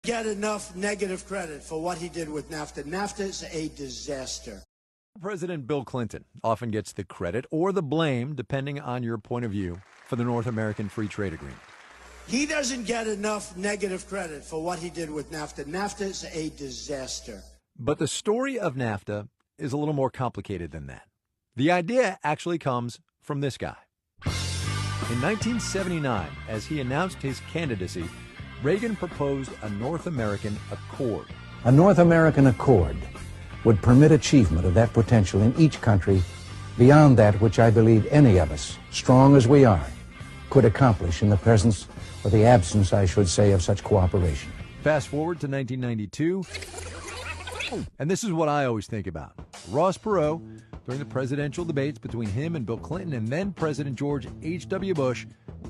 Get enough negative credit for what he did with NAFTA. NAFTA is a disaster. President Bill Clinton often gets the credit or the blame, depending on your point of view, for the North American Free Trade Agreement. He doesn't get enough negative credit for what he did with NAFTA. NAFTA is a disaster. But the story of NAFTA is a little more complicated than that. The idea actually comes from this guy. In 1979, as he announced his candidacy, Reagan proposed a North American Accord. A North American Accord would permit achievement of that potential in each country beyond that which I believe any of us, strong as we are, could accomplish in the presence or the absence, I should say, of such cooperation. Fast forward to 1992, and this is what I always think about. Ross Perot, during the presidential debates between him and Bill Clinton and then President George H.W. Bush,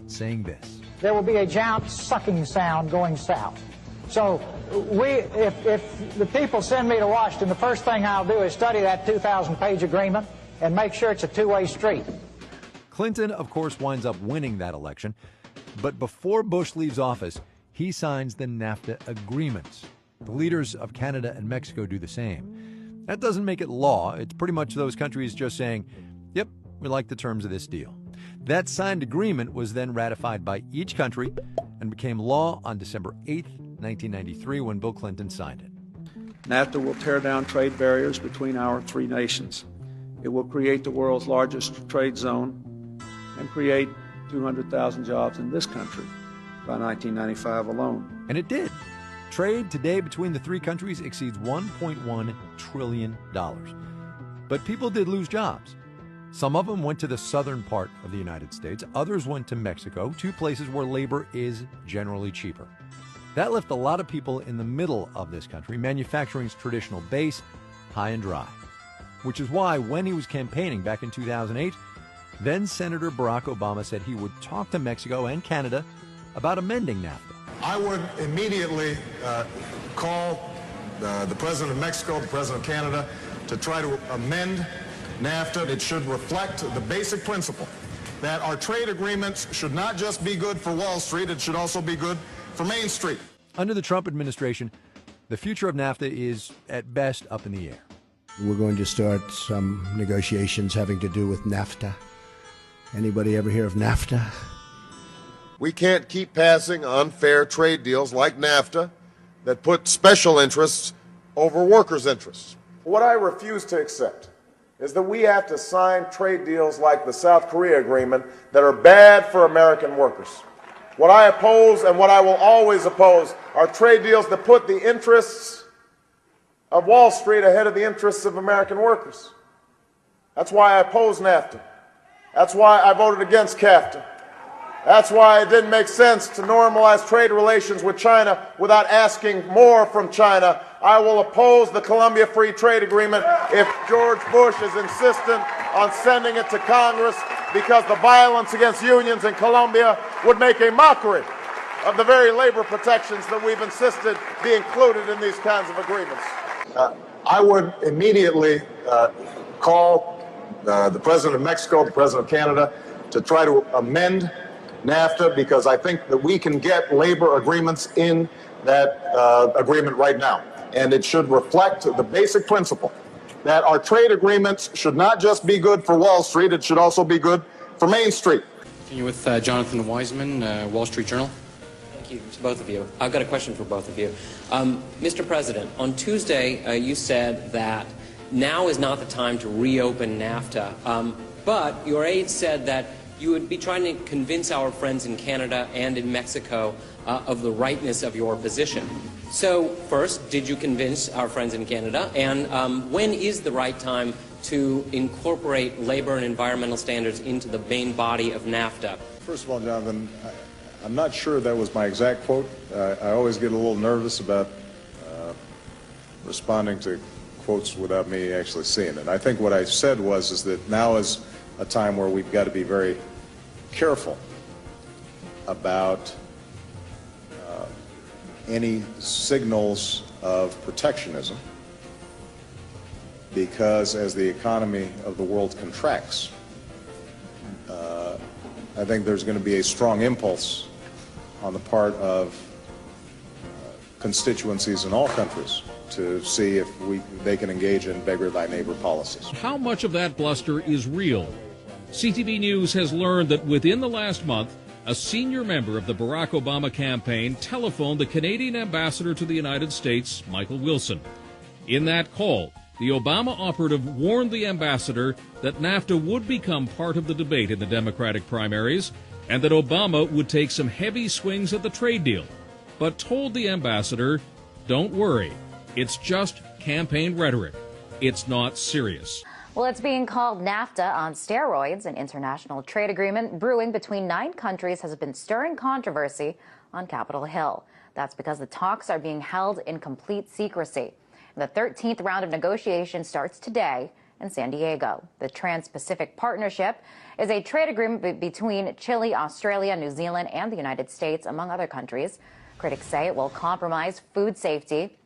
saying this. There will be a giant sucking sound going south. So if the people send me to Washington, the first thing I'll do is study that 2,000-page agreement and make sure it's a two-way street. Clinton, of course, winds up winning that election. But before Bush leaves office, he signs the NAFTA agreements. The leaders of Canada and Mexico do the same. That doesn't make it law. It's pretty much those countries just saying, yep, we like the terms of this deal. That signed agreement was then ratified by each country and became law on December 8th, 1993, when Bill Clinton signed it. NAFTA will tear down trade barriers between our three nations. It will create the world's largest trade zone and create 200,000 jobs in this country by 1995 alone. And it did. Trade today between the three countries exceeds $1.1 trillion. But people did lose jobs. Some of them went to the southern part of the United States. Others went to Mexico, two places where labor is generally cheaper. That left a lot of people in the middle of this country, manufacturing's traditional base, high and dry. Which is why when he was campaigning back in 2008, then Senator Barack Obama said he would talk to Mexico and Canada about amending NAFTA. I would immediately call the President of Mexico, the President of Canada, to try to amend NAFTA. It should reflect the basic principle that our trade agreements should not just be good for Wall Street, it should also be good for Main Street. Under the Trump administration, the future of NAFTA is at best up in the air. We're going to start some negotiations having to do with NAFTA. Anybody ever hear of NAFTA? We can't keep passing unfair trade deals like NAFTA that put special interests over workers' interests. What I refuse to accept is that we have to sign trade deals like the South Korea agreement that are bad for American workers. What I oppose and what I will always oppose are trade deals that put the interests of Wall Street ahead of the interests of American workers. That's why I oppose NAFTA. That's why I voted against CAFTA. That's why it didn't make sense to normalize trade relations with China without asking more from China. I will oppose the Colombia Free Trade Agreement if George Bush is insistent on sending it to Congress, because the violence against unions in Colombia would make a mockery of the very labor protections that we've insisted be included in these kinds of agreements. I would immediately call the President of Mexico, the President of Canada, to try to amend NAFTA, because I think that we can get labor agreements in that agreement right now. And it should reflect the basic principle that our trade agreements should not just be good for Wall Street, it should also be good for Main Street. Continue with Jonathan Wiseman, Wall Street Journal. Thank you to both of you. I've got a question for both of you. Mr. President, on Tuesday you said that now is not the time to reopen NAFTA, but your aide said that you would be trying to convince our friends in Canada and in Mexico of the rightness of your position. So, first, did you convince our friends in Canada? And when is the right time to incorporate labor and environmental standards into the main body of NAFTA? First of all, Jonathan, I'm not sure that was my exact quote. I always get a little nervous about responding to quotes without me actually seeing it. I think what I said is that now is a time where we've got to be very careful about any signals of protectionism, because as the economy of the world contracts, I think there's going to be a strong impulse on the part of constituencies in all countries to see if they can engage in beggar thy neighbor policies. How much of that bluster is real? CTV News has learned that within the last month, a senior member of the Barack Obama campaign telephoned the Canadian ambassador to the United States, Michael Wilson. In that call, the Obama operative warned the ambassador that NAFTA would become part of the debate in the Democratic primaries and that Obama would take some heavy swings at the trade deal, but told the ambassador, don't worry, it's just campaign rhetoric. It's not serious. Well, it's being called NAFTA on steroids. An international trade agreement brewing between 9 countries has been stirring controversy on Capitol Hill. That's because the talks are being held in complete secrecy. The 13th round of negotiations starts today in San Diego. The Trans-Pacific Partnership is a trade agreement between Chile, Australia, New Zealand, and the United States, among other countries. Critics say it will compromise food safety,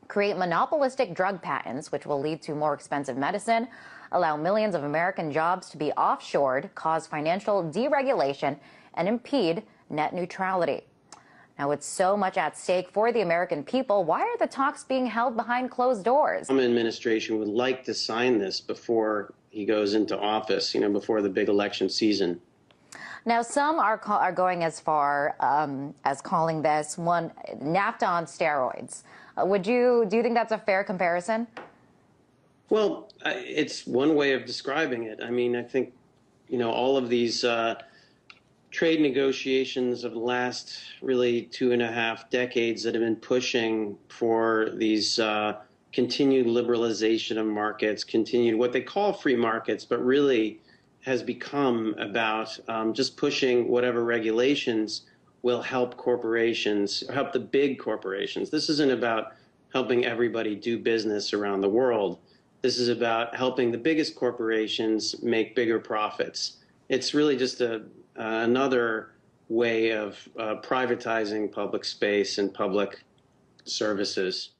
create monopolistic drug patents, which will lead to more expensive medicine, allow millions of American jobs to be offshored, cause financial deregulation, and impede net neutrality. Now, with so much at stake for the American people, why are the talks being held behind closed doors? The Obama administration would like to sign this before he goes into office, before the big election season. Now, some are going as far as calling this one NAFTA on steroids. Do you think that's a fair comparison? Well, it's one way of describing it. I mean, I think, all of these trade negotiations of the last really 2.5 decades that have been pushing for these continued liberalization of markets, continued what they call free markets, but really has become about just pushing whatever regulations will help corporations, help the big corporations. This isn't about helping everybody do business around the world. This is about helping the biggest corporations make bigger profits. It's really just another way of privatizing public space and public services.